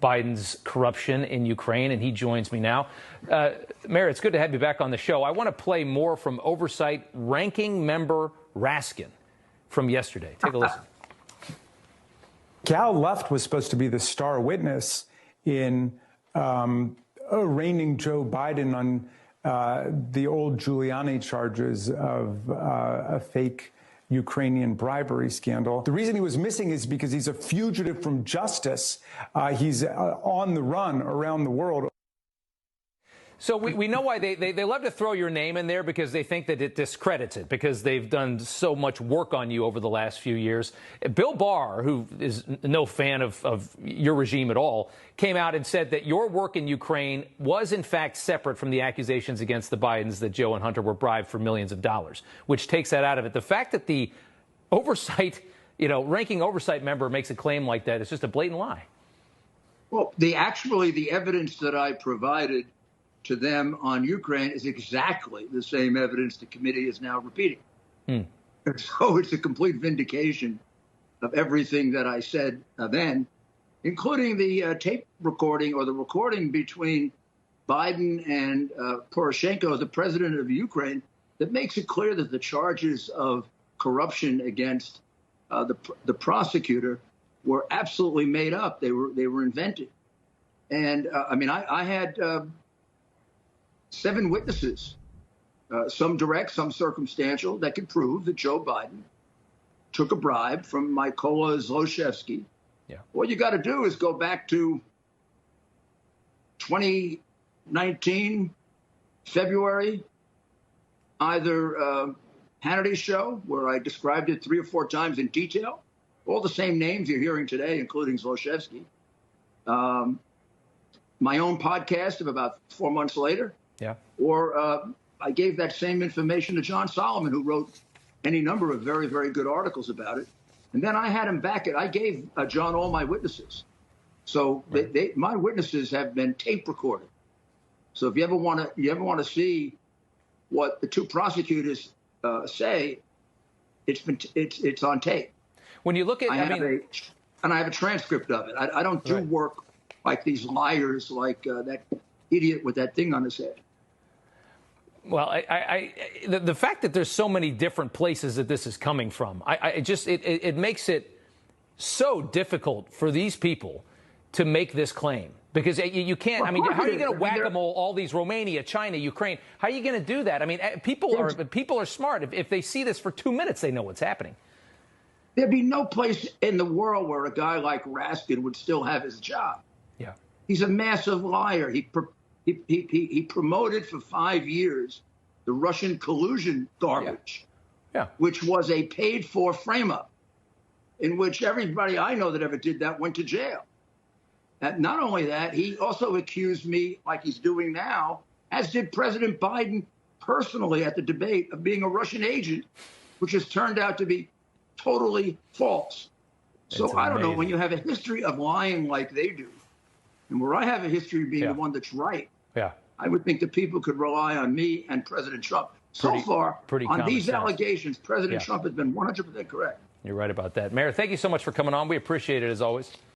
Biden's corruption in Ukraine, and he joins me now. Mayor, it's good to have you back on the show. I want to play more from Oversight Ranking Member Raskin from yesterday. Take a listen. Cal Luft was supposed to be the star witness in arraigning Joe Biden on the old Giuliani charges of a fake Ukrainian bribery scandal. The reason he was missing is because he's a fugitive from justice. He's on the run around the world. So we know why they love to throw your name in there, because they think that it discredits it, because they've done so much work on you over the last few years. Bill Barr, who is no fan of your regime at all, came out and said that your work in Ukraine was, in fact, separate from the accusations against the Bidens that Joe and Hunter were bribed for millions of dollars, which takes that out of it. The fact that the oversight, ranking oversight member makes a claim like that is just a blatant lie. Well, the evidence that I provided to them on Ukraine is exactly the same evidence the committee is now repeating. And so it's a complete vindication of everything that I said then, including the tape recording, or the recording between Biden and Poroshenko, the president of Ukraine, that makes it clear that the charges of corruption against the prosecutor were absolutely made up. They were invented. And I had 7 witnesses, some direct, some circumstantial, that could prove that Joe Biden took a bribe from Mykola Zlochevsky. Yeah. All you got to do is go back to 2019, February, either Hannity's show, where I described it 3 or 4 times in detail, all the same names you're hearing today, including Zlochevsky. My own podcast of about 4 months later. Yeah. Or I gave that same information to John Solomon, who wrote any number of very, very good articles about it. And then I had him back it. I gave John all my witnesses. So my witnesses have been tape recorded. So if you ever want to see what the 2 prosecutors say, it's on tape. When you look at, and I have a transcript of it. I don't do work like these liars, like that idiot with that thing on his head. Well, the fact that there's so many different places that this is coming from, it makes it so difficult for these people to make this claim, because you can't. How are you going to whack-a-mole all these Romania, China, Ukraine? How are you going to do that? People are smart. If they see this for 2 minutes, they know what's happening. There'd be no place in the world where a guy like Raskin would still have his job. Yeah, he's a massive liar. He promoted for 5 years the Russian collusion garbage, which was a paid-for frame-up, in which everybody I know that ever did that went to jail. And not only that, he also accused me, like he's doing now, as did President Biden personally at the debate, of being a Russian agent, which has turned out to be totally false. So I don't know, when you have a history of lying like they do, and where I have a history of being the one that's right, I would think that people could rely on me and President Trump. So far, on these allegations, President Trump has been 100% correct. You're right about that. Mayor, thank you so much for coming on. We appreciate it, as always.